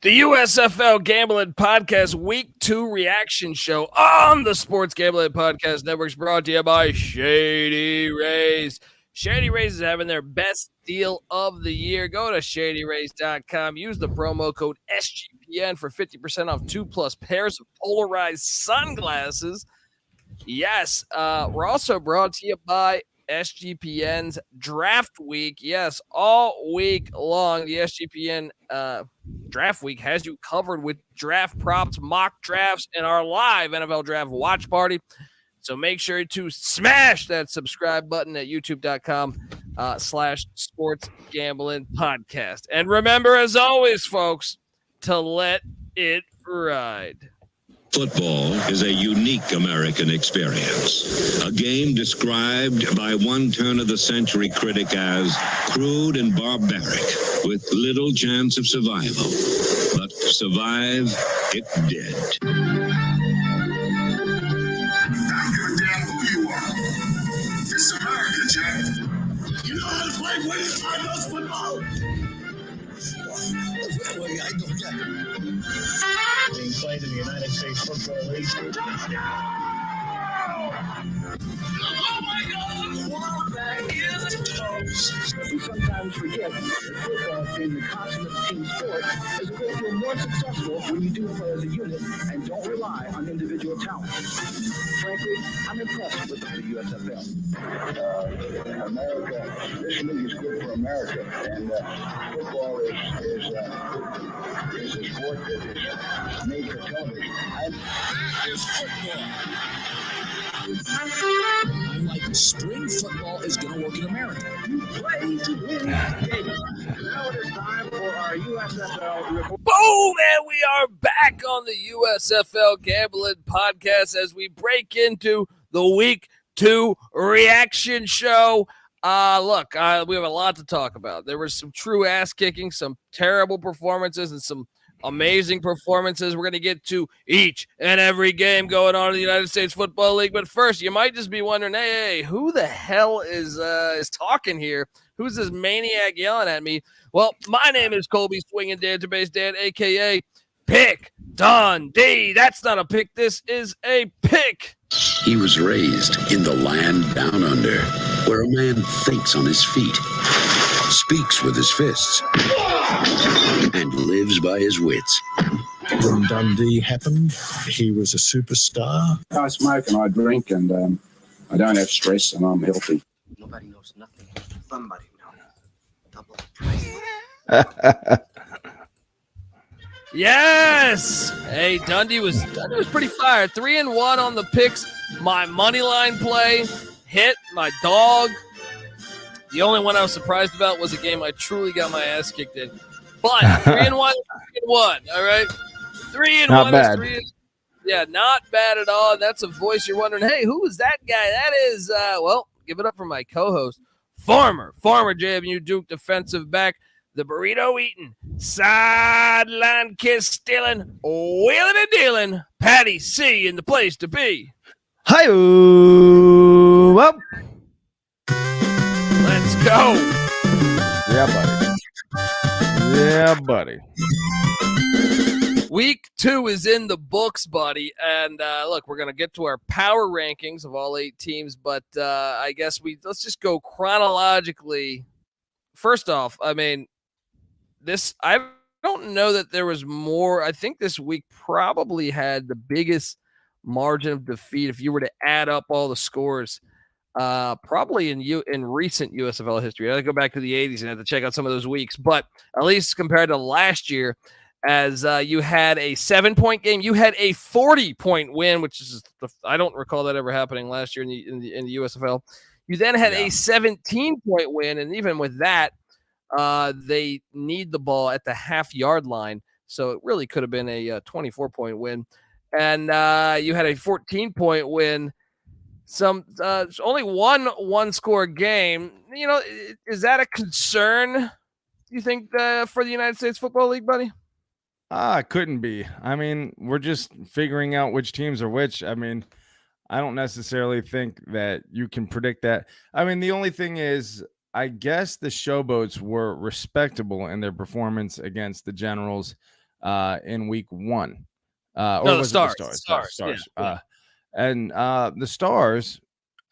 The USFL Gambling Podcast Week 2 reaction show on the Sports Gambling Podcast Network is brought to you by Shady Rays. Shady Rays is having their best deal of the year. Go to shadyrays.com. Use the promo code SGPN for 50% off 2+ pairs of polarized sunglasses. Yes, we're also brought to you by SGPN's Draft Week. Yes, all week long, the SGPN Draft Week has you covered with draft props, mock drafts, and our live NFL Draft watch party. So make sure to smash that subscribe button at youtube.com/sports gambling podcast. And remember, as always, folks, to let it ride. Football is a unique American experience. A game described by one turn-of-the-century critic as crude and barbaric, with little chance of survival. But survive it did. I don't give a damn who you are. It's America, Jack. You know how to play winning finals football? Well, I don't get it. Being played in the United States Football League. Oh my God! Quarterback is toast. We sometimes forget that football, being the consummate team sport, is a great deal more successful when you do play as a unit and don't rely on individual talent. Frankly, I'm impressed with the USFL. America, this league is good for America, and football is a sport that is made for television. That is football. I'm like, spring football is going to work in America. You play to win games. Now it is time for our USFL report. Boom! And we are back on the USFL Gambling Podcast as we break into the Week 2 reaction show. Look, we have a lot to talk about. There was some true ass kicking, some terrible performances, and some amazing performances. We're going to get to each and every game going on in the United States Football League. But first, you might just be wondering, hey, who the hell is talking here? Who's this maniac yelling at me? Well, my name is Colby Swinging Database Dan, a.k.a. Pick Dundee. That's not a pick. This is a pick. He was raised in the land down under, where a man thinks on his feet, speaks with his fists, and lives by his wits. When Dundee happened, he was a superstar. I smoke and I drink and I don't have stress and I'm healthy. Nobody knows nothing. Somebody knows. Double price. Yes. Hey, Dundee was pretty fired. 3-1 on the picks. My money line play hit. My dog. The only one I was surprised about was a game I truly got my ass kicked in. But 3-1, 3-1. All right, 3-1. Not bad. Yeah, not bad at all. That's a voice you're wondering, hey, who is that guy? That is, well, give it up for my co-host, former JMU Duke defensive back, the burrito eating, sideline kiss stealing, wheeling and dealing, Patty C in the place to be. Hi-oh. Up. Let's go. Yeah, buddy. Week 2 is in the books, buddy. And look, we're going to get to our power rankings of all 8 teams, but I guess let's just go chronologically. First off, I mean, I don't know that there was more. I think this week probably had the biggest margin of defeat if you were to add up all the scores. Probably in recent USFL history. I had to go back to the 80s and have to check out some of those weeks. But at least compared to last year, as you had a 7-point game, you had a 40-point win, which is I don't recall that ever happening last year in the USFL. You then had a 17-point win, and even with that, they need the ball at the half-yard line, so it really could have been a 24-point win. And you had a 14-point win. Only one-score game. You know, is that a concern, do you think, for the United States Football League, buddy? It couldn't be. I mean, we're just figuring out which teams are which. I mean, I don't necessarily think that you can predict that. I mean, the only thing is, I guess the Showboats were respectable in their performance against the Generals. in week 1. Or No, the was Stars. it the Stars. Stars. Yeah. And the Stars,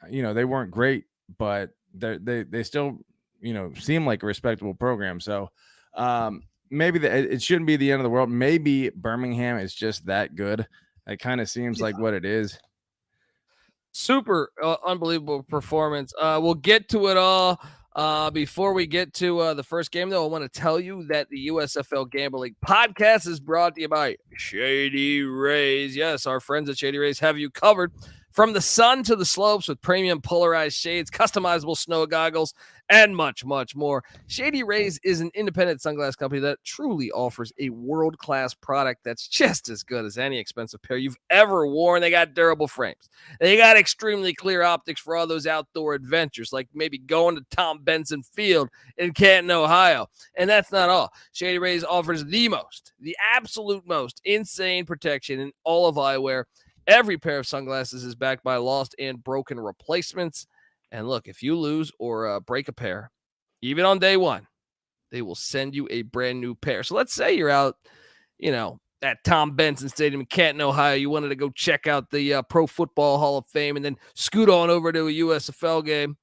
they weren't great, but they still, seem like a respectable program. So maybe it shouldn't be the end of the world. Maybe Birmingham is just that good. It kind of seems like what it is. Super unbelievable performance. We'll get to it all. Before we get to the first game, though, I want to tell you that the USFL Gambling Podcast is brought to you by Shady Rays. Yes, our friends at Shady Rays have you covered from the sun to the slopes with premium polarized shades, customizable snow goggles, and much, much more. Shady Rays is an independent sunglass company that truly offers a world-class product that's just as good as any expensive pair you've ever worn. They got durable frames. They got extremely clear optics for all those outdoor adventures, like maybe going to Tom Benson Field in Canton, Ohio. And that's not all. Shady Rays offers the absolute most insane protection in all of eyewear. Every pair of sunglasses is backed by lost and broken replacements. And look, if you lose or break a pair, even on day one, they will send you a brand new pair. So let's say you're out, at Tom Benson Stadium in Canton, Ohio. You wanted to go check out the Pro Football Hall of Fame and then scoot on over to a USFL game.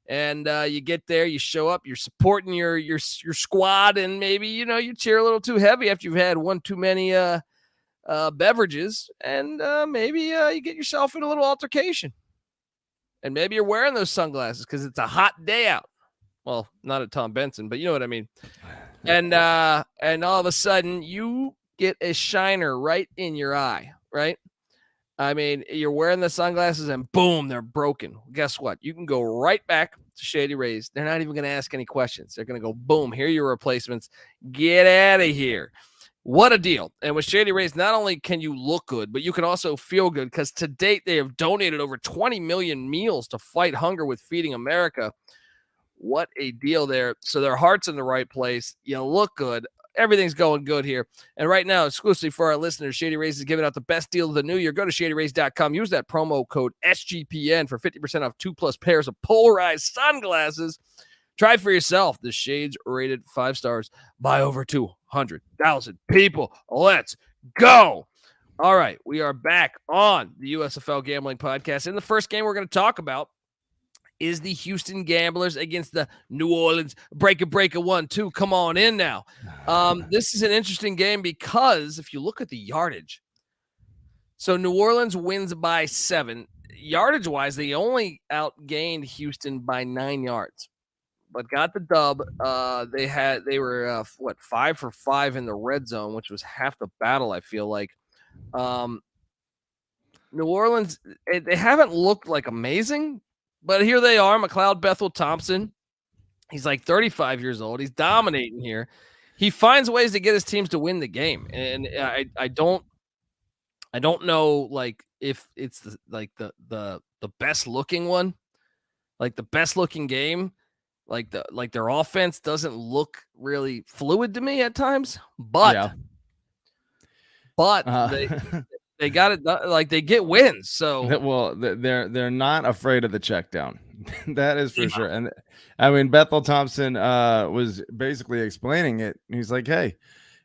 And you get there, you show up, you're supporting your squad, and maybe, you cheer a little too heavy after you've had one too many beverages, and maybe you get yourself in a little altercation. And maybe you're wearing those sunglasses because it's a hot day out. Well, not at Tom Benson, but you know what I mean. And all of a sudden, you get a shiner right in your eye, right? I mean, you're wearing the sunglasses and boom, they're broken. Guess what? You can go right back to Shady Rays. They're not even going to ask any questions. They're going to go, boom, here are your replacements. Get out of here. What a deal. And with Shady Rays, not only can you look good, but you can also feel good because to date, they have donated over 20 million meals to fight hunger with Feeding America. What a deal there. So their heart's in the right place. You look good. Everything's going good here. And right now, exclusively for our listeners, Shady Rays is giving out the best deal of the new year. Go to shadyrays.com. Use that promo code SGPN for 50% off 2+ pairs of polarized sunglasses. Try for yourself. The shades rated 5 stars by over 200,000 people. Let's go. All right. We are back on the USFL Gambling Podcast. In the first game we're going to talk about is the Houston Gamblers against the New Orleans Breaker 1-2. Come on in now. This is an interesting game because if you look at the yardage, so New Orleans wins by 7. Yardage-wise, they only outgained Houston by 9 yards, but got the dub. They were 5 for 5 in the red zone, which was half the battle, I feel like. New Orleans, they haven't looked like amazing, but here they are. McLeod Bethel-Thompson, he's like 35 years old. He's dominating here. He finds ways to get his teams to win the game, and I don't know like if it's the best looking one, like the best looking game. Like their offense doesn't look really fluid to me at times, but they got it. Like they get wins. So well, they're not afraid of the check down. That is for sure. And I mean, Bethel Thompson was basically explaining it. He's like, hey,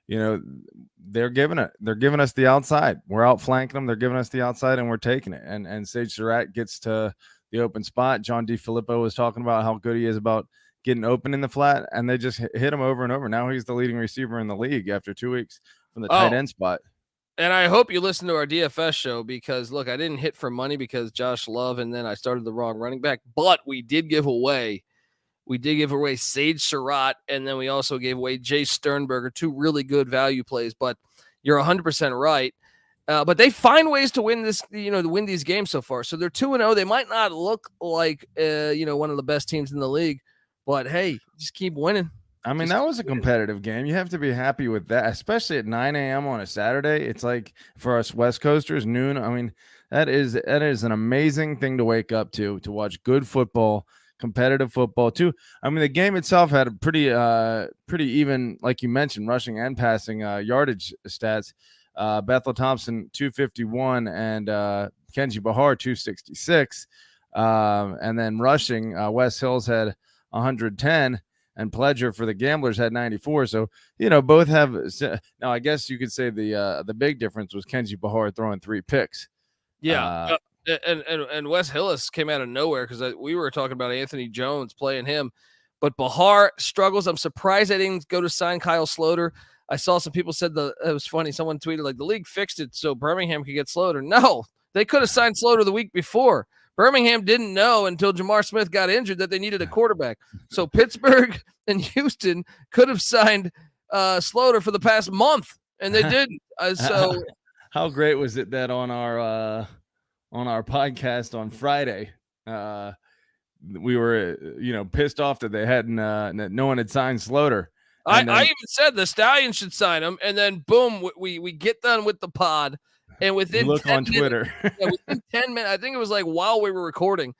they're giving us the outside. We're outflanking them. They're giving us the outside, and we're taking it. And Sage Surratt gets to the open spot. John DiFilippo was talking about how good he is about getting open in the flat, and they just hit him over and over. Now he's the leading receiver in the league after 2 weeks from the tight end spot. And I hope you listen to our DFS show because, look, I didn't hit for money because Josh Love, and then I started the wrong running back. But we did give away Sage Surratt, and then we also gave away Jay Sternberger, 2 really good value plays. But you're 100% right. But they find ways to win this, to win these games so far. So they're 2-0. They might not look like, one of the best teams in the league, but hey, just keep winning. I mean, that was a competitive game. You have to be happy with that, especially at 9 a.m. on a Saturday. It's like for us West Coasters, noon. I mean, that is an amazing thing to wake up to watch good football, competitive football too. I mean, the game itself had a pretty even, like you mentioned, rushing and passing yardage stats. Bethel Thompson 251 and Kenji Bahar 266, and then rushing West Hills had 110, and Pledger for the Gamblers had 94. So, both have. Now, I guess you could say the big difference was Kenji Bahar throwing 3 picks. Yeah. And Wes Hillis came out of nowhere because we were talking about Anthony Jones playing him. But Bahar struggles. I'm surprised they didn't go to sign Kyle Sloter. I saw some people said it was funny. Someone tweeted like the league fixed it so Birmingham could get Sloter. No, they could have signed Sloter the week before. Birmingham didn't know until Jamar Smith got injured that they needed a quarterback. So Pittsburgh and Houston could have signed Sloter for the past month, and they didn't. So how great was it that on our podcast on Friday, we were pissed off that they hadn't that no one had signed Sloter. I even said the Stallions should sign him, and then boom, we get done with the pod. And within look 10 on Twitter, within 10 minutes, I think it was like while we were recording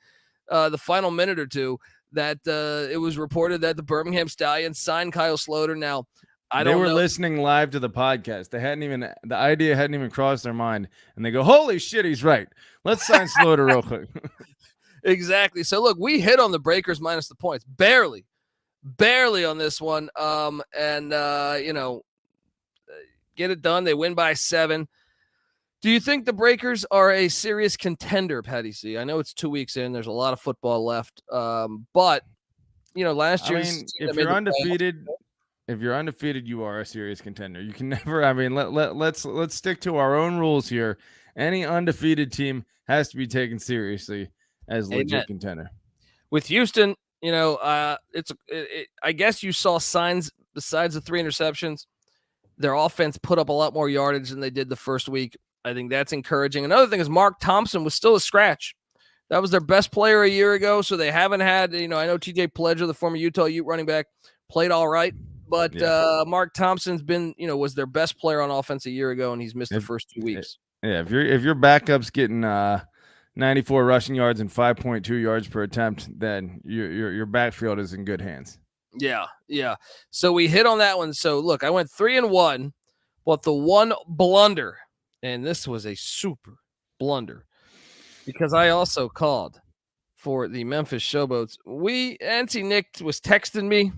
the final minute or two, that it was reported that the Birmingham Stallions signed Kyle Sloter. Now, they were listening live to the podcast. The idea hadn't even crossed their mind. And they go, holy shit, he's right. Let's sign Sloter real quick. Exactly. So, look, we hit on the Breakers minus the points. Barely on this one. Get it done. They win by 7. Do you think the Breakers are a serious contender, Patty C? I know it's 2 weeks in. There's a lot of football left. But, last year, if you're undefeated, you are a serious contender. You can never, let's stick to our own rules here. Any undefeated team has to be taken seriously as legit contender. With Houston, I guess you saw signs besides the 3 interceptions. Their offense put up a lot more yardage than they did the first week. I think that's encouraging. Another thing is Mark Thompson was still a scratch. That was their best player a year ago, so they haven't had, I know TJ Pledger, the former Utah Ute running back, played all right, but Mark Thompson's been, was their best player on offense a year ago, and he's missed the first 2 weeks. Yeah, if your backup's getting 94 rushing yards and 5.2 yards per attempt, then your backfield is in good hands. Yeah. So we hit on that one. So look, I went 3-1, but the one blunder, and this was a super blunder, because I also called for the Memphis Showboats. NC Nick was texting me.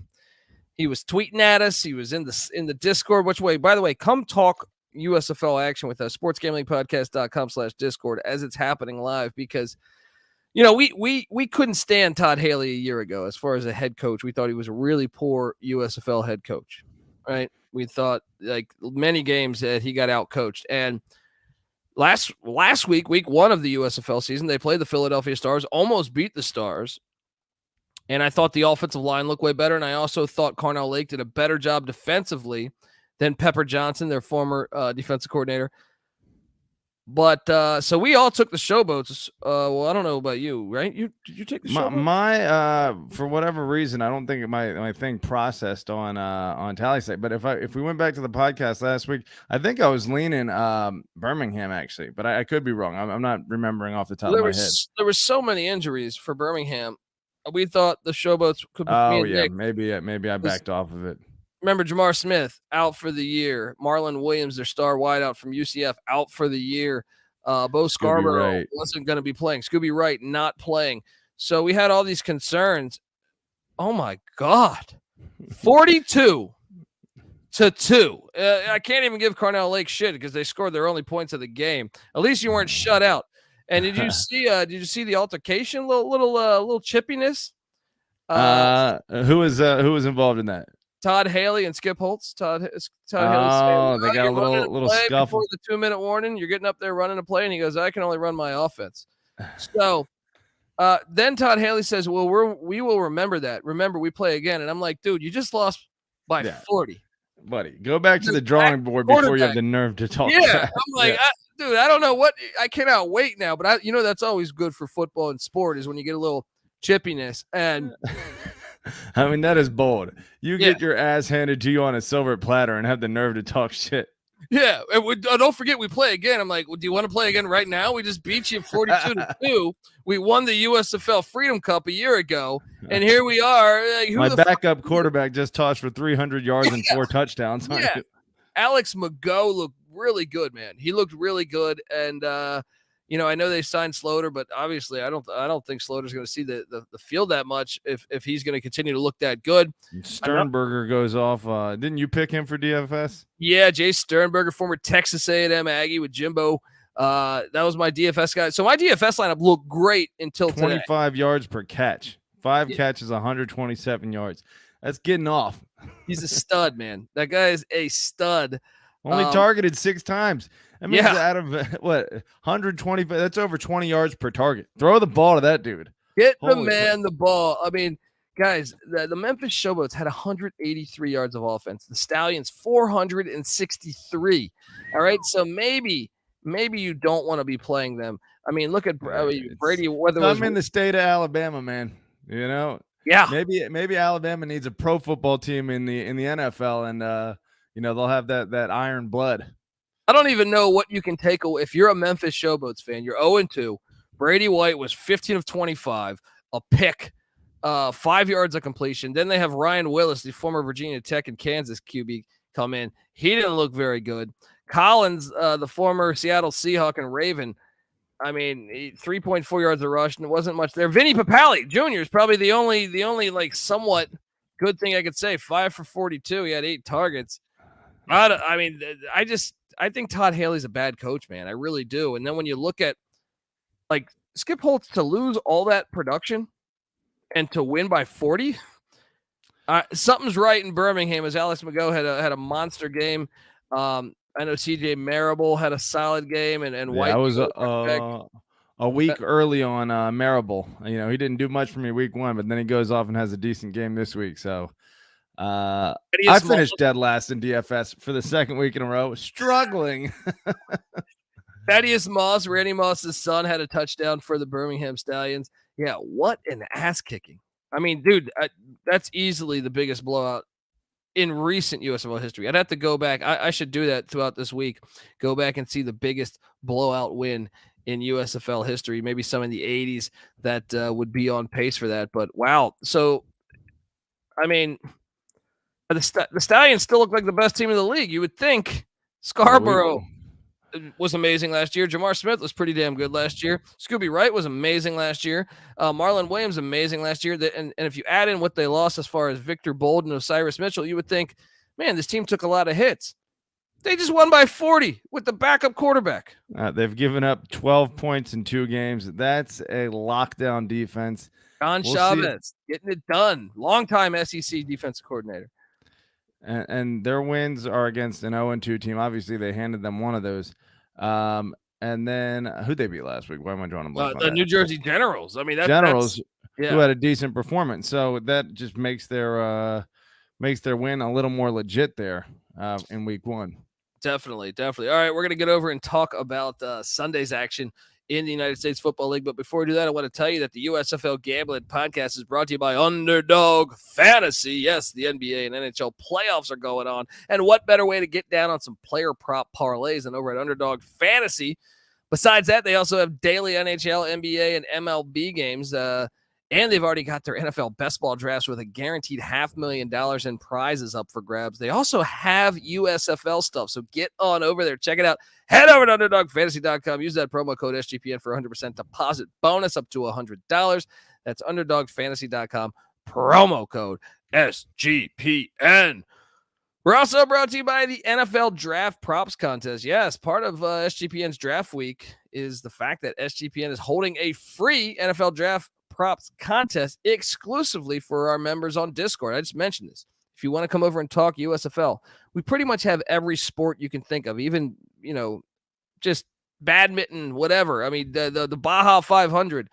He was tweeting at us. He was in the Discord. Which way? By the way, come talk USFL action with us. sportsgamblingpodcast.com/Discord as it's happening live, because we couldn't stand Todd Haley a year ago as far as a head coach. We thought he was a really poor USFL head coach, right? We thought like many games that he got out coached. And last week, week 1 of the USFL season, they played the Philadelphia Stars, almost beat the Stars. And I thought the offensive line looked way better. And I also thought Carnell Lake did a better job defensively than Pepper Johnson, their former defensive coordinator. But so we all took the Showboats. Well, I don't know about you, right? Did you take the Showboats? My for whatever reason, I don't think my thing processed on TallySite. But if we went back to the podcast last week, I think I was leaning Birmingham actually, but I could be wrong. I'm not remembering off the top of my head. There were so many injuries for Birmingham. We thought the Showboats could be. Oh yeah, maybe I backed off of it. Remember, Jamar Smith out for the year. Marlon Williams, their star wideout from UCF, out for the year. Bo Scarborough wasn't going to be playing. Scooby Wright not playing. So we had all these concerns. Oh, my God. 42-2. I can't even give Carnell Lake shit because they scored their only points of the game. At least you weren't shut out. And did you see the altercation? Little chippiness? Who was involved in that? Todd Haley and Skip Holtz. Todd Haley. Oh, they got a little scuffle before the 2-minute warning. You're getting up there running a play, and he goes, "I can only run my offense." So then Todd Haley says, "Well, we will remember that. Remember, we play again." And I'm like, "Dude, you just lost by 40, buddy. Go back to the drawing board before you have the nerve to talk." Yeah, I'm like, dude, I don't know what. I cannot wait now, but that's always good for football and sport is when you get a little chippiness and. I mean, that is bold. You get your ass handed to you on a silver platter and have the nerve to talk shit. Yeah. And don't forget, we play again. I'm like, well, do you want to play again right now? We just beat you 42-2. We won the USFL Freedom Cup a year ago. And here we are. My backup quarterback just tossed for 300 yards and 4 touchdowns. Alex Mago looked really good, man. He looked really good. And, I know they signed Sloter, but obviously I don't think Sloter's going to see the field that much if he's going to continue to look that good. Sternberger goes off. Didn't you pick him for DFS? Yeah, Jay Sternberger, former Texas A&M Aggie with Jimbo. That was my DFS guy. So my DFS lineup looked great until 25 yards per catch. 5 catches, 127 yards. That's getting off. He's a stud, man. That guy is a stud. Only targeted 6 times. That means out of 120, that's over 20 yards per target. Throw the ball to that dude. Get the man the ball. I mean, guys, the Memphis Showboats had 183 yards of offense. The Stallions 463. All right, so maybe you don't want to be playing them. I mean, look at Brady. I'm in the state of Alabama, man. Yeah. Maybe Alabama needs a pro football team in the NFL, and they'll have that iron blood. I don't even know what you can take away. If you're a Memphis Showboats fan, you're 0-2. Brady White was 15 of 25, a pick, 5 yards of completion. Then they have Ryan Willis, the former Virginia Tech and Kansas QB, come in. He didn't look very good. Collins, the former Seattle Seahawk and Raven, 3.4 yards of rush, and it wasn't much there. Vinny Papale Jr. is probably the only like somewhat good thing I could say. 5 for 42. He had 8 targets. I think Todd Haley's a bad coach, man. I really do. And then when you look at like Skip Holtz to lose all that production and to win by 40, something's right in Birmingham. As Alex Mago had a monster game. I know CJ Marable had a solid game, and White was a week early on Marable. He didn't do much for me week 1, but then he goes off and has a decent game this week. So I finished dead last in DFS for the second week in a row, struggling. Thaddeus Moss, Randy Moss's son, had a touchdown for the Birmingham Stallions. Yeah, what an ass kicking. I mean, dude, that's easily the biggest blowout in recent USFL history. I'd have to go back. I should do that throughout this week. Go back and see the biggest blowout win in USFL history. Maybe some in the 80s that would be on pace for that. But wow. So, I mean, the Stallions still look like the best team in the league. You would think. Scarborough was amazing last year. Jamar Smith was pretty damn good last year. Scooby Wright was amazing last year. Marlon Williams amazing last year. And if you add in what they lost as far as Victor Bold and Osiris Mitchell, you would think, man, this team took a lot of hits. They just won by 40 with the backup quarterback. They've given up 12 points in 2 games. That's a lockdown defense. John Chavez getting it done. Longtime SEC defensive coordinator. And their wins are against an 0-2 team. Obviously, they handed them one of those. And then who'd they beat last week? Why am I drawing a blank? The New Jersey Generals. I mean, Generals who had a decent performance. So that just makes their win a little more legit there in week 1. Definitely. All right, we're going to get over and talk about Sunday's action in the United States Football League. But before we do that, I want to tell you that the USFL Gambling Podcast is brought to you by Underdog Fantasy. Yes, the NBA and NHL playoffs are going on. And what better way to get down on some player prop parlays than over at Underdog Fantasy? Besides that, they also have daily NHL, NBA, and MLB games. And they've already got their NFL best ball drafts with a guaranteed $500,000 in prizes up for grabs. They also have USFL stuff. So get on over there. Check it out. Head over to UnderdogFantasy.com. Use that promo code SGPN for 100% deposit bonus up to $100. That's UnderdogFantasy.com. Promo code SGPN. We're also brought to you by the NFL Draft Props Contest. Yes, part of SGPN's Draft Week is the fact that SGPN is holding a free NFL Draft Props Contest exclusively for our members on Discord. I just mentioned this. If you want to come over and talk USFL, we pretty much have every sport you can think of, even, just badminton, whatever. I mean, the Baja 500.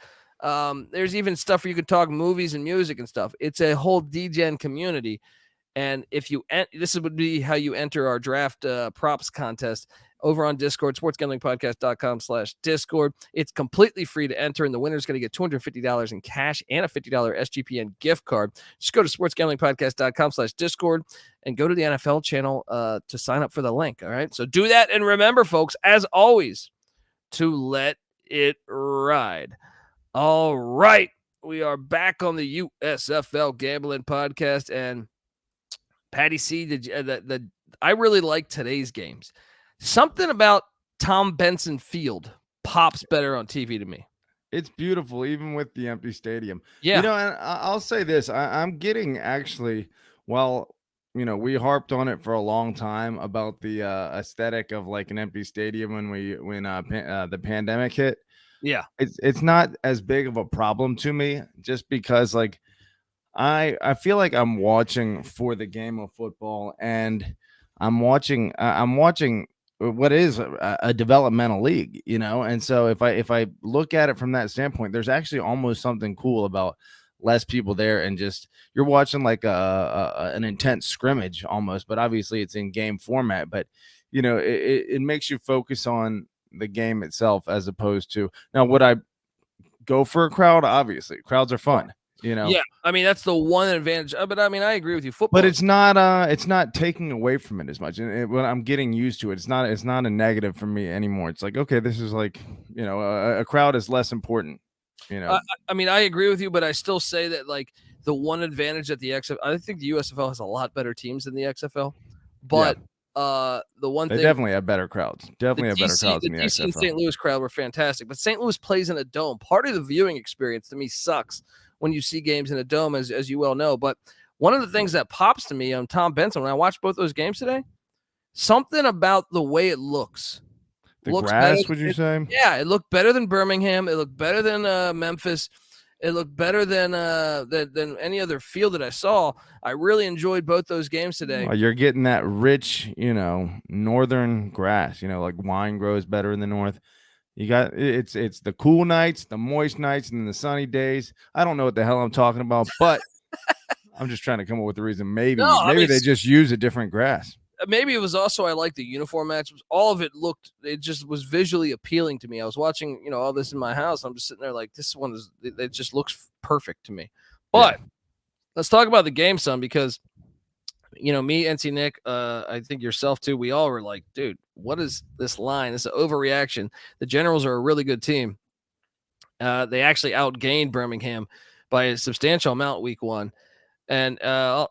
There's even stuff where you can talk movies and music and stuff. It's a whole DGen community. And if you this would be how you enter our draft props contest over on Discord, sportsgamblingpodcast.com/Discord. It's completely free to enter, and the winner's going to get $250 in cash and a $50 SGPN gift card. Just go to sportsgamblingpodcast.com/Discord and go to the NFL channel to sign up for the link. All right. So do that. And remember, folks, as always, to let it ride. All right. We are back on the USFL Gambling Podcast, and Patty C, I really like today's games. Something about Tom Benson Field pops better on TV to me. It's beautiful, even with the empty stadium. Yeah. And I'll say this: I'm getting actually, well, we harped on it for a long time about the aesthetic of like an empty stadium when the pandemic hit. Yeah. It's not as big of a problem to me, just because like I feel like I'm watching for the game of football, and I'm watching what is a developmental league, and so if I look at it from that standpoint, there's actually almost something cool about less people there, and just you're watching like an intense scrimmage almost, but obviously it's in game format, but it makes you focus on the game itself, as opposed to, now would I go for a crowd? Obviously crowds are fun. Yeah, I mean that's the one advantage. But I mean, I agree with you. Football, But it's not taking away from it as much. And when I'm getting used to it, it's not a negative for me anymore. It's like, okay, this is like, a crowd is less important. I mean, I agree with you, but I still say that like the one advantage that the XFL, I think the USFL has a lot better teams than the XFL. But the one They thing, definitely have better crowds. Definitely have better crowds the than the DC and XFL. St. Louis crowd were fantastic, but St. Louis plays in a dome. Part of the viewing experience to me sucks when you see games in a dome, as you well know. But one of the things that pops to me on Tom Benson when I watched both those games today, something about the way it looks. The Looks grass, better. would you say? Yeah, it looked better than Birmingham. It looked better than Memphis. It looked better than any other field that I saw. I really enjoyed both those games today. Well, you're getting that rich, northern grass. Like wine grows better in the north. You got it's the cool nights, the moist nights, and the sunny days. I don't know what the hell I'm talking about, but I'm just trying to come up with a reason. Maybe they just use a different grass. Maybe it was also I like the uniform matchups. All of it just was visually appealing to me. I was watching, all this in my house. I'm just sitting there like, this one it just looks perfect to me. But let's talk about the game some, because me, NC Nick, I think yourself too, we all were like, dude, what is this line? This is an overreaction. The Generals are a really good team. They actually outgained Birmingham by a substantial amount week one. And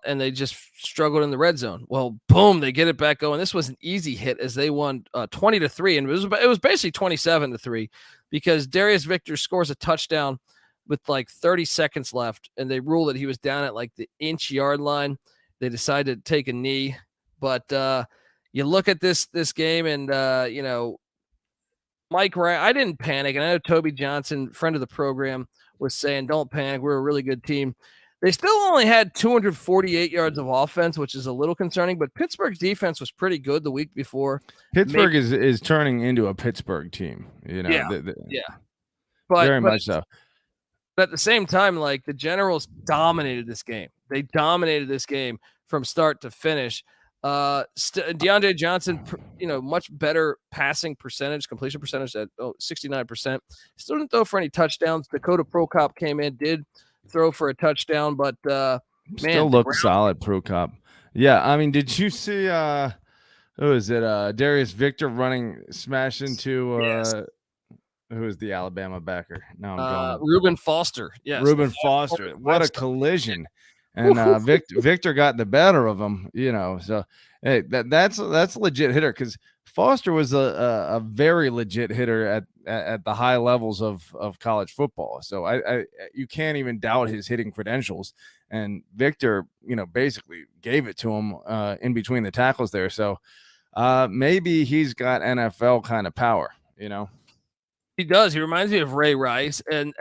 they just struggled in the red zone. Well, boom, they get it back going. This was an easy hit as they won 20-3, and it was basically 27-3, because Darius Victor scores a touchdown with like 30 seconds left, and they rule that he was down at like the inch-yard line. They decided to take a knee, but you look at this game, and Mike Ryan, I didn't panic, and I know Toby Johnson, friend of the program, was saying, "Don't panic. We're a really good team." They still only had 248 yards of offense, which is a little concerning, but Pittsburgh's defense was pretty good the week before. Pittsburgh is turning into a Pittsburgh team, Yeah. Very much so. But at the same time, like, the Generals dominated this game. They dominated this game from start to finish. DeAndre Johnson, much better passing percentage, completion percentage at 69%. Still didn't throw for any touchdowns. Dakota Prokop came in, did throw for a touchdown, but still looked solid. Prokop. Yeah, I mean, did you see who is it? Darius Victor smash into who is the Alabama backer? Now I'm going Reuben Foster. Yes, Reuben Foster. What a collision. And Victor got the better of him, So hey, that's a legit hitter, because Foster was a very legit hitter at the high levels of college football. So I you can't even doubt his hitting credentials. And Victor, basically gave it to him in between the tackles there. So maybe he's got NFL kind of power, He does. He reminds me of Ray Rice, and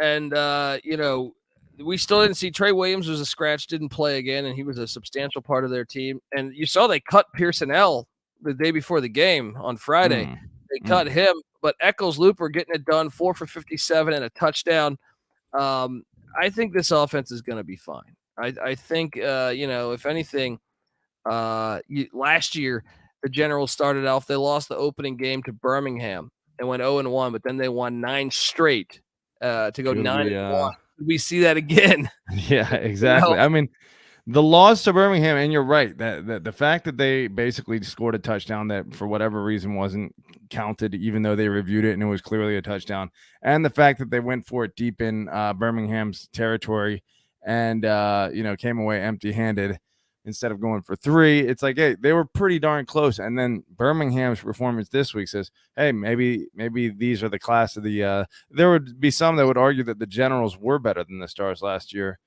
we still didn't see Trey Williams was a scratch, didn't play again, and he was a substantial part of their team. And you saw they cut Pearson L the day before the game on Friday. They cut him, but Eccles Looper getting it done, 4 for 57 and a touchdown. I think this offense is going to be fine. I think, if anything, last year the Generals started off, they lost the opening game to Birmingham and went 0-1, but then they won 9 straight to go 9-1. We see that again. Yeah, exactly. I mean, the loss to Birmingham, and you're right, that the fact that they basically scored a touchdown that for whatever reason wasn't counted, even though they reviewed it and it was clearly a touchdown, and the fact that they went for it deep in Birmingham's territory and came away empty-handed. instead of going for 3. It's like, hey, they were pretty darn close. And then Birmingham's performance this week says, hey, maybe these are the class of the there would be some that would argue that the Generals were better than the Stars last year.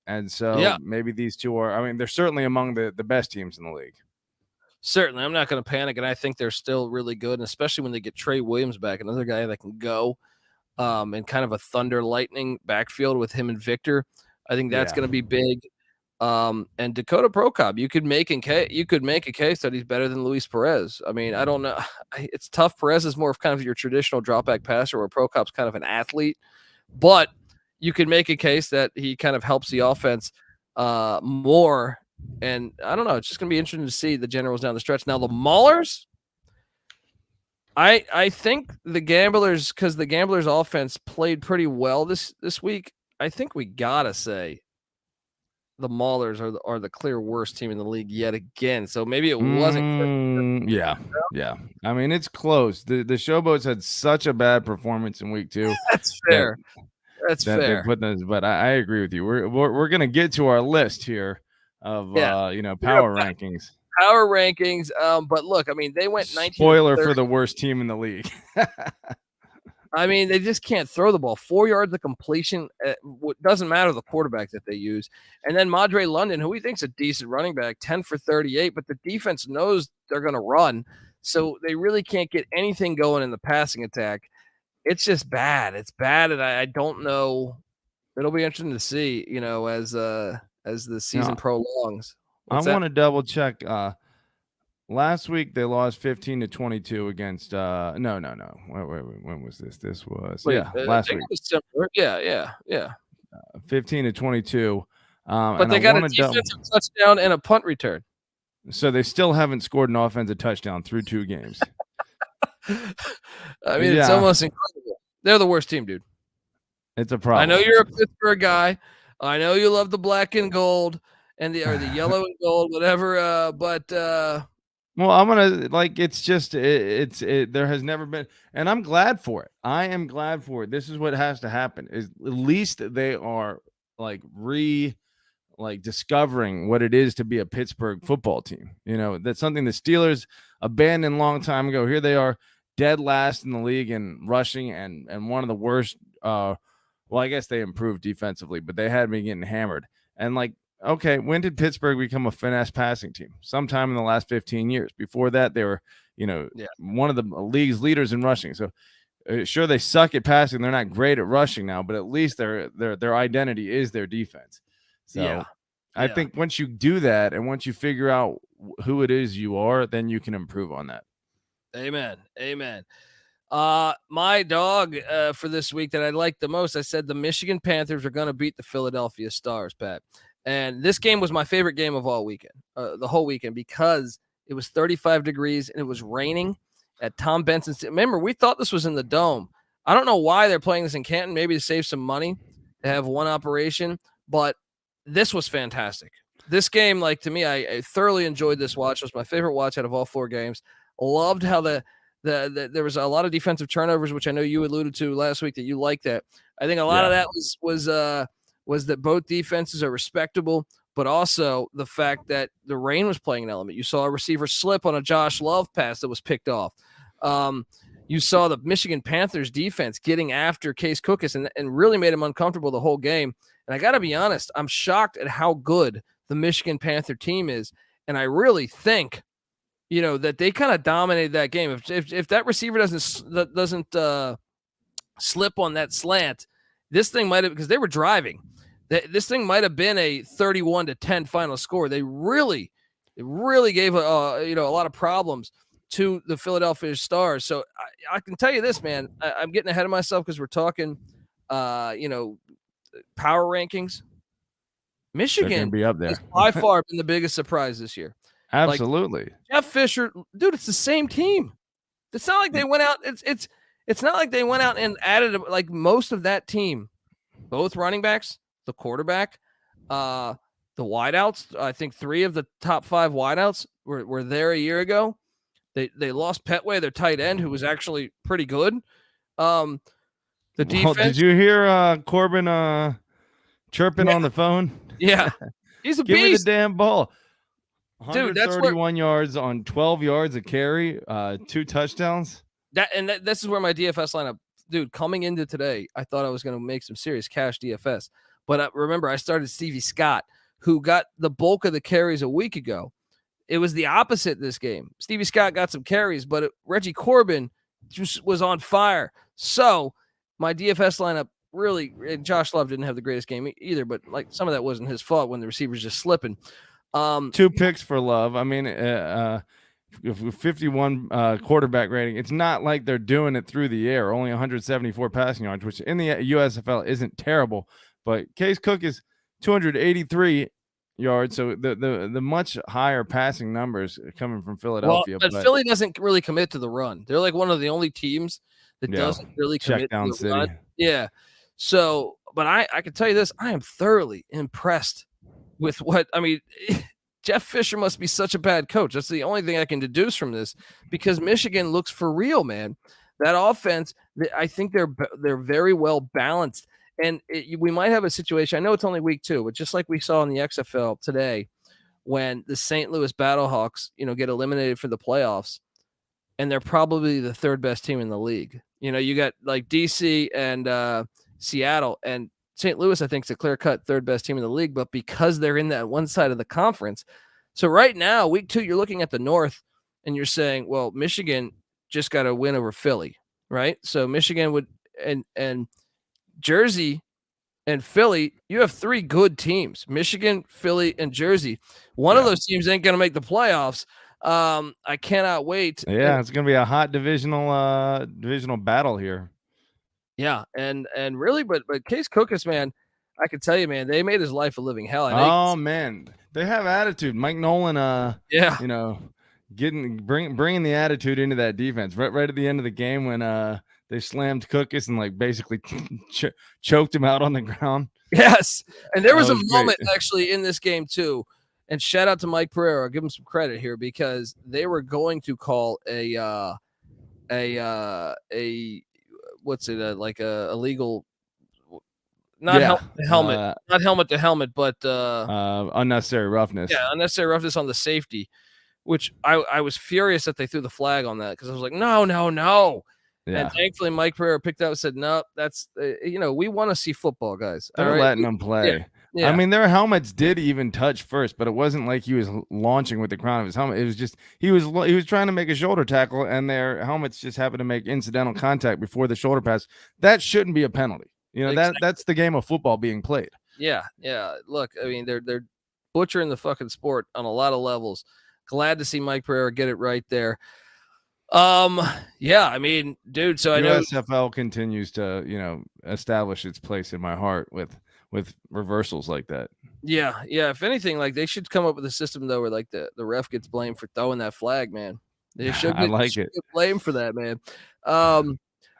And so maybe these two are, I mean, they're certainly among the best teams in the league. Certainly. I'm not going to panic, and I think they're still really good, and especially when they get Trey Williams back, another guy that can go, and kind of a thunder lightning backfield with him and Victor. I think that's going to be big. And Dakota Prokop, you could make a case that he's better than Luis Perez. I mean, I don't know. It's tough. Perez is more of kind of your traditional drop back passer, where Prokop's kind of an athlete, but you could make a case that he kind of helps the offense more. And I don't know. It's just going to be interesting to see the Generals down the stretch. Now, the Maulers, I think the Gamblers, because the Gamblers offense played pretty well this week, I think we got to say the Maulers are the clear worst team in the league yet again. So maybe it wasn't. Yeah. I mean, it's close. The Showboats had such a bad performance in week 2. That's fair. That's fair. But I agree with you. We're going to get to our list here of power rankings. Power rankings. But look, I mean, they went 19. Spoiler for the worst team in the league. I mean, they just can't throw the ball. 4 yards of completion. Doesn't matter the quarterback that they use. And then Madre London, who we think's a decent running back, 10 for 38, but the defense knows they're going to run. So they really can't get anything going in the passing attack. It's just bad. It's bad. And I don't know. It'll be interesting to see, as the season prolongs. I want to double check. Last week they lost 15-22 against no. Wait, when was this? This was last week. Was similar. Yeah. 15-22. But they got a defensive touchdown and a punt return. So they still haven't scored an offensive touchdown through 2 games. I mean, it's almost incredible. They're the worst team, dude. It's a problem. I know you're a Pittsburgh guy. I know you love the black and gold and the yellow and gold, whatever. But well, I'm gonna it's just there has never been, and I'm glad for it. I am glad for it. This is what has to happen. Is at least they are discovering what it is to be a Pittsburgh football team. That's something the Steelers abandoned a long time ago. Here they are, dead last in the league in rushing and one of the worst. Well, I guess they improved defensively, but they had been getting hammered. And okay, when did Pittsburgh become a finesse passing team? Sometime in the last 15 years. Before that, they were, one of the league's leaders in rushing. So sure, they suck at passing. They're not great at rushing now, but at least their identity is their defense. So I think once you do that and once you figure out who it is you are, then you can improve on that. Amen. My dog for this week that I like the most, I said the Michigan Panthers are going to beat the Philadelphia Stars, Pat. And this game was my favorite game of the whole weekend, because it was 35 degrees and it was raining at Tom Benson's. Remember, we thought this was in the Dome. I don't know why they're playing this in Canton, maybe to save some money, to have one operation, but this was fantastic. This game, to me, I thoroughly enjoyed this watch. It was my favorite watch out of all 4 games. Loved how there was a lot of defensive turnovers, which I know you alluded to last week that you liked that. I think a lot of that was that both defenses are respectable, but also the fact that the rain was playing an element. You saw a receiver slip on a Josh Love pass that was picked off. You saw the Michigan Panthers defense getting after Case Cookus and really made him uncomfortable the whole game. And I got to be honest, I'm shocked at how good the Michigan Panther team is. And I really think, that they kind of dominated that game. If that receiver doesn't slip on that slant, this thing might have, because they were driving, this thing might have been a 31-10 final score. They really gave a lot of problems to the Philadelphia Stars. So I can tell you this, man, I'm getting ahead of myself because we're talking, power rankings. Michigan be up there. has by far been the biggest surprise this year. Absolutely. Jeff Fisher, dude, it's the same team. It's not like they went out. It's not like they went out and added most of that team, both running backs, the quarterback, the wideouts. I think 3 of the top 5 wideouts were there a year ago. They lost Petway, their tight end, who was actually pretty good. The defense. Did you hear Corbin chirping on the phone? Yeah. He's a Give me the beast. damn ball. Dude, that's where 131 yards on 12 yards of carry, 2 touchdowns. this is where my DFS lineup, dude, coming into today, I thought I was going to make some serious cash DFS. But remember, I started Stevie Scott, who got the bulk of the carries a week ago. It was the opposite this game. Stevie Scott got some carries, but Reggie Corbin just was on fire. So my DFS lineup really, and Josh Love didn't have the greatest game either, but like some of that wasn't his fault when the receivers just slipping. 2 picks for Love. I mean, 51 quarterback rating. It's not like they're doing it through the air. Only 174 passing yards, which in the USFL isn't terrible. But Case Cook is 283 yards, so the much higher passing numbers coming from Philadelphia. Well, but Philly doesn't really commit to the run. They're like one of the only teams that doesn't really commit to the run. Yeah. So, but I can tell you this, I am thoroughly impressed with what, I mean, Jeff Fisher must be such a bad coach. That's the only thing I can deduce from this, because Michigan looks for real, man. That offense, I think they're very well balanced. And we might have a situation. I know it's only week 2, but just like we saw in the XFL today, when the St. Louis Battlehawks, get eliminated for the playoffs, and they're probably the 3rd best team in the league. You got like DC and Seattle, and St. Louis, I think, is a clear-cut 3rd best team in the league, but because they're in that one side of the conference. So right now, week 2, you're looking at the North, and you're saying, well, Michigan just got a win over Philly, right? So Michigan would and Jersey and Philly, you have 3 good teams: Michigan, Philly, and Jersey. One of those teams ain't going to make the playoffs. I cannot wait. Yeah, it's going to be a hot divisional battle here. Yeah, and really, but Case Cookus, man, I can tell you, man, they made his life a living hell. Oh man, they have attitude. Mike Nolan, bringing the attitude into that defense right at the end of the game when they slammed Cookus and like basically choked him out on the ground. Yes, and there was a moment actually in this game too. And shout out to Mike Pereira. I'll give him some credit here, because they were going to call a what's it, like a illegal, not helmet to helmet, but unnecessary roughness. Yeah, unnecessary roughness on the safety, which I was furious that they threw the flag on that, because I was like, no. Yeah. And thankfully Mike Pereira picked up and said, no, that's we want to see football, guys. They're letting them play. Yeah. I mean, their helmets did even touch first, but it wasn't like he was launching with the crown of his helmet. It was just he was trying to make a shoulder tackle, and their helmets just happened to make incidental contact before the shoulder pass. That shouldn't be a penalty. Exactly. That's the game of football being played. Yeah. Look, I mean, they're butchering the fucking sport on a lot of levels. Glad to see Mike Pereira get it right there. Yeah, I mean, dude, so I know USFL continues to, establish its place in my heart with reversals like that. Yeah. If anything, like, they should come up with a system though where like the ref gets blamed for throwing that flag, man. They should get blamed for that, man.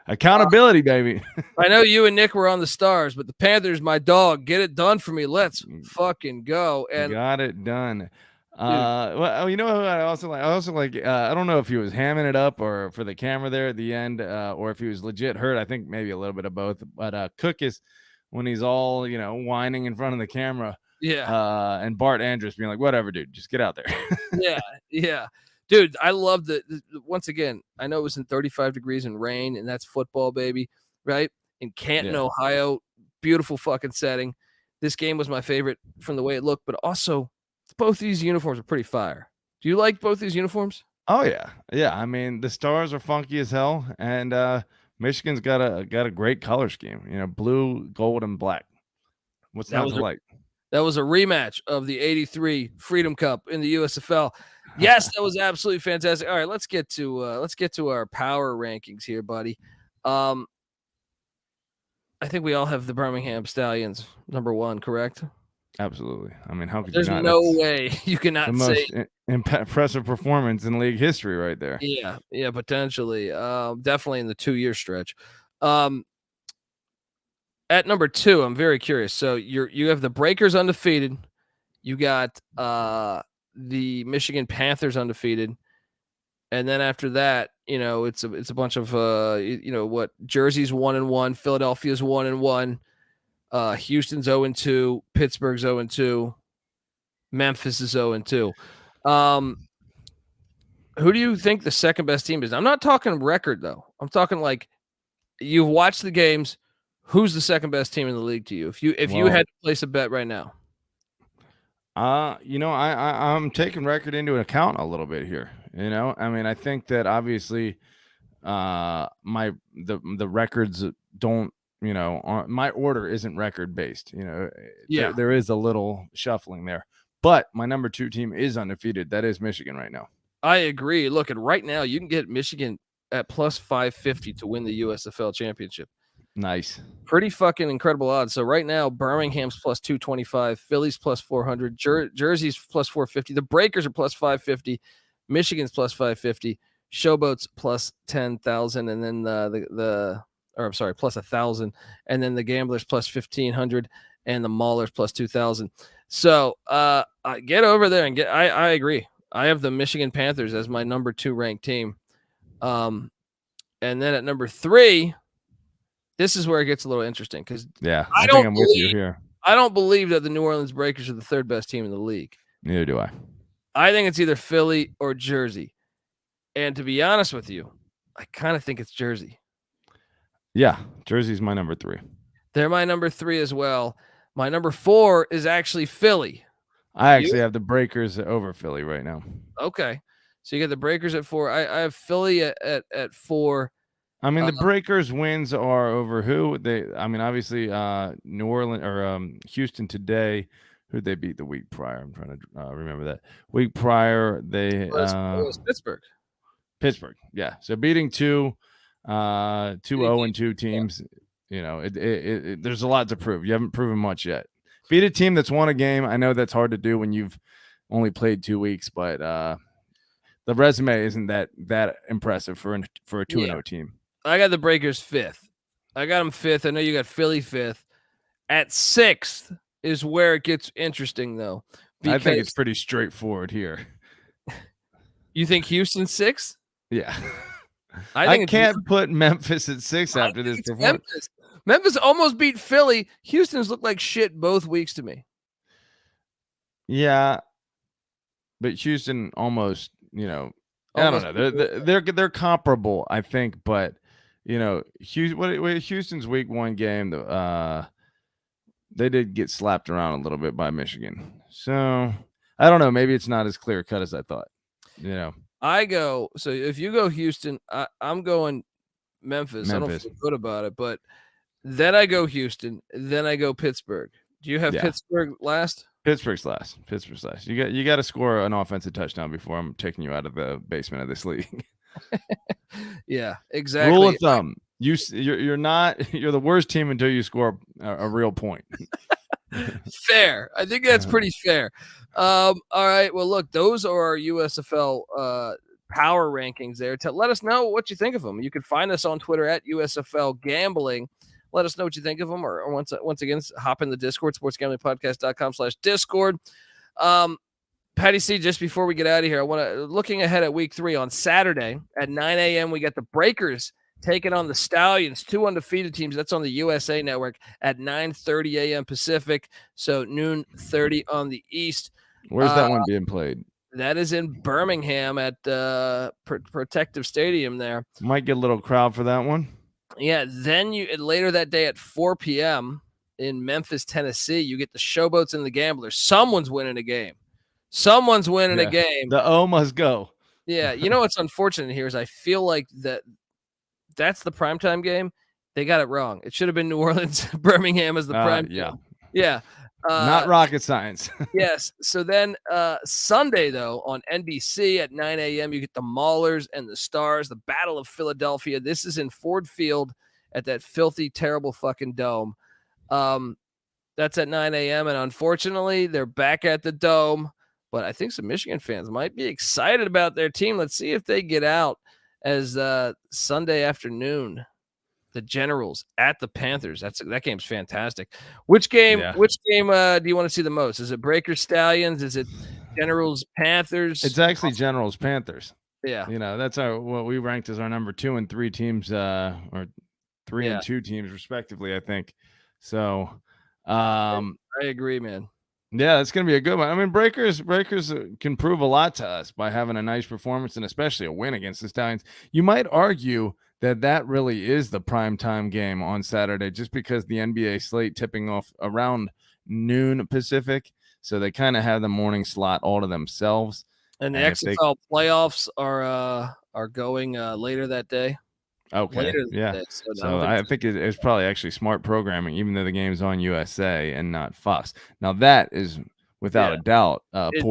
Accountability, baby. I know you and Nick were on the Stars, but the Panthers, my dog, get it done for me. Let's fucking go. And got it done. Well, you know who I also like? I don't know if he was hamming it up or for the camera there at the end, or if he was legit hurt. I think maybe a little bit of both. But Cook is, when he's all whining in front of the camera, and Bart Andrus being like, "Whatever, dude, just get out there." yeah, dude, I love the once again. I know it was in 35 degrees and rain, and that's football, baby, right? In Canton, Ohio, beautiful fucking setting. This game was my favorite from the way it looked, but also, both these uniforms are pretty fire. Do you like both these uniforms? Oh yeah. I mean, the Stars are funky as hell, and Michigan's got a great color scheme. Blue, gold, and black. What's not to like? That was a rematch of the '83 Freedom Cup in the USFL. Yes, that was absolutely fantastic. All right, let's get to our power rankings here, buddy. I think we all have the Birmingham Stallions #1, correct? Absolutely. I mean, how could There's you not? no way you cannot the say most impressive performance in league history right there. Yeah, potentially. Definitely in the 2-year stretch. At #2, I'm very curious. So you have the Breakers undefeated. You got the Michigan Panthers undefeated. And then after that, it's a bunch of what, Jersey's 1-1, Philadelphia's 1-1. Houston's 0-2, Pittsburgh's 0-2. Memphis is 0-2. Who do you think the second best team is? I'm not talking record though. I'm talking like you've watched the games. Who's the second best team in the league to you? If you had to place a bet right now. I'm taking record into account a little bit here. I mean, I think that obviously the records don't, my order isn't record based. Yeah. There is a little shuffling there. But my number 2 team is undefeated. That is Michigan right now. I agree. Look, and right now you can get Michigan at plus 550 to win the USFL championship. Nice. Pretty fucking incredible odds. So right now, Birmingham's plus 225, Philly's plus 400, Jersey's plus 450, the Breakers are plus 550, Michigan's plus 550, Showboat's plus 10,000, and then plus 1,000, and then the Gamblers plus 1,500, and the Maulers plus 2,000. So get over there and get. I agree. I have the Michigan Panthers as my number 2 ranked team. And then at number 3, this is where it gets a little interesting because I think I'm with you here. I don't believe that the New Orleans Breakers are the 3rd best team in the league. Neither do I. I think it's either Philly or Jersey. And to be honest with you, I kind of think it's Jersey. Yeah, Jersey's my number 3. They're my number 3 as well. My number 4 is actually Philly. I actually have the Breakers over Philly right now. Okay. So you get the Breakers at 4. I have Philly at 4. I mean, the Breakers wins are over who? Obviously, New Orleans or Houston today. Who'd they beat the week prior? I'm trying to remember that. Week prior, it was Pittsburgh. Pittsburgh, yeah. So beating two 0-2 teams, there's a lot to prove. You haven't proven much yet. Beat a team that's won a game. I know that's hard to do when you've only played 2 weeks, but the resume isn't that impressive for a 2-0 team. I got the Breakers 5th. I got them 5th. I know you got Philly 5th. At 6th is where it gets interesting, though. I think it's pretty straightforward here. You think Houston's 6th? Yeah. I can't put Memphis at 6 after this performance. Memphis almost beat Philly. Houston's looked like shit both weeks to me. Yeah. But Houston almost, I don't know. They're comparable, I think, but Houston's week 1 game, they did get slapped around a little bit by Michigan. So I don't know. Maybe it's not as clear cut as I thought. So if you go Houston, I'm going Memphis. I don't feel good about it, but then I go Houston, then I go Pittsburgh. Do you have Pittsburgh last? Pittsburgh's last. You got to score an offensive touchdown before I'm taking you out of the basement of this league. Yeah, exactly. Rule of thumb: you're the worst team until you score a real point. Fair. I think that's pretty fair. All right. Well, look, those are our USFL power rankings there. Let us know what you think of them. You can find us on Twitter at USFL Gambling. Let us know what you think of them. Or once again, hop in the Discord, sportsgamblingpodcast.com/Discord. Patty C, just before we get out of here, looking ahead at week 3 on Saturday at 9 a.m., we got the Breakers taking on the Stallions, 2 undefeated teams. That's on the USA Network at 9:30 a.m. Pacific, so noon 30 on the East. Where's that one being played? That is in Birmingham at Protective Stadium there. Might get a little crowd for that one. Yeah, then later that day at 4 p.m. in Memphis, Tennessee, you get the Showboats and the Gamblers. Someone's winning a game. A game. The O must go. Yeah, what's unfortunate here is I feel like that's the primetime game. They got it wrong. It should have been New Orleans, Birmingham as the prime game. Yeah. Not rocket science. Yes. So then Sunday, though, on NBC at 9 a.m., you get the Maulers and the Stars, the Battle of Philadelphia. This is in Ford Field at that filthy, terrible fucking dome. That's at 9 a.m., and unfortunately, they're back at the dome. But I think some Michigan fans might be excited about their team. Let's see if they get out as Sunday afternoon. The Generals at the Panthers. That game's fantastic. Which game do you want to see the most? Is it Breakers Stallions? Is it Generals Panthers? It's actually Generals Panthers. Yeah. That's what we ranked as our number 2 and 3 teams, or 3 and 2 teams respectively, I think. So I agree, man. Yeah, that's going to be a good one. I mean, Breakers can prove a lot to us by having a nice performance and especially a win against the Stallions. You might argue that really is the primetime game on Saturday just because the NBA slate tipping off around noon Pacific. So they kind of have the morning slot all to themselves. And the And if they XFL playoffs are going later that day. Okay. Later that Yeah. day, so I So don't think I think it's probably actually smart programming, even though the game's on USA and not Fox. Now that is without Yeah. a doubt It-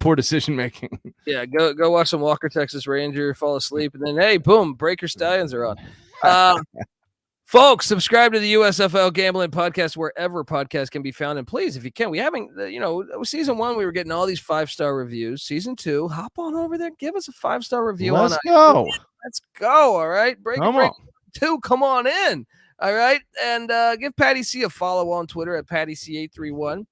poor decision making. Yeah, go watch some Walker Texas Ranger, fall asleep, and then hey, boom, Breaker Stallions are on. Folks, subscribe to the USFL Gambling Podcast wherever podcasts can be found. And please, if you can, we haven't, season 1, we were getting all these 5-star reviews. Season 2, hop on over there, give us a 5-star review. Let's on go. Let's go. All right. Come on. 2, come on in. All right. And give Patty C a follow on Twitter at PattyC831.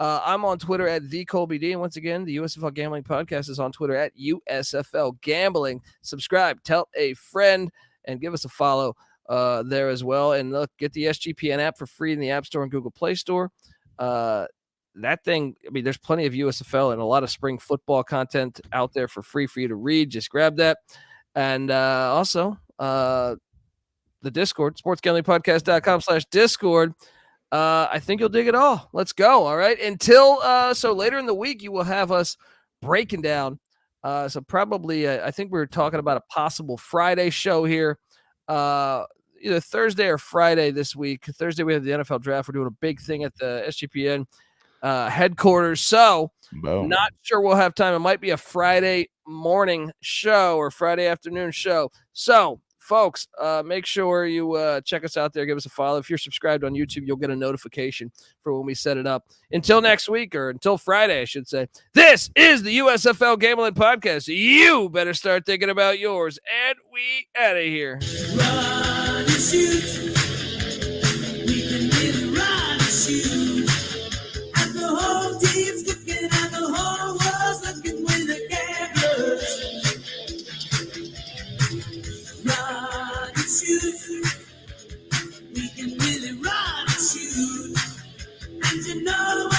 I'm on Twitter at TheColbyD. And once again, the USFL Gambling Podcast is on Twitter at USFL Gambling. Subscribe, tell a friend, and give us a follow there as well. And look, get the SGPN app for free in the App Store and Google Play Store. That thing, I mean, there's plenty of USFL and a lot of spring football content out there for free for you to read. Just grab that. And also, the Discord, sportsgamblingpodcast.com/Discord. I think you'll dig it all. Let's go. All right. Until so later in the week, you will have us breaking down. So probably, I think we're talking about a possible Friday show here. Either Thursday or Friday this week. Thursday, we have the NFL draft. We're doing a big thing at the SGPN headquarters. So Boom. not sure we'll have time. It might be a Friday morning show or Friday afternoon show. So folks, make sure you check us out there. Give us a follow. If you're subscribed on YouTube, you'll get a notification for when we set it up. Until next week, or until Friday, I should say. This is the USFL Gambling Podcast. You better start thinking about yours. And we out of here. Run and shoot. We can really run and shoot. And the whole team's looking and the whole world's looking with the gamblers. Run and shoot. We can really run and shoot. And you know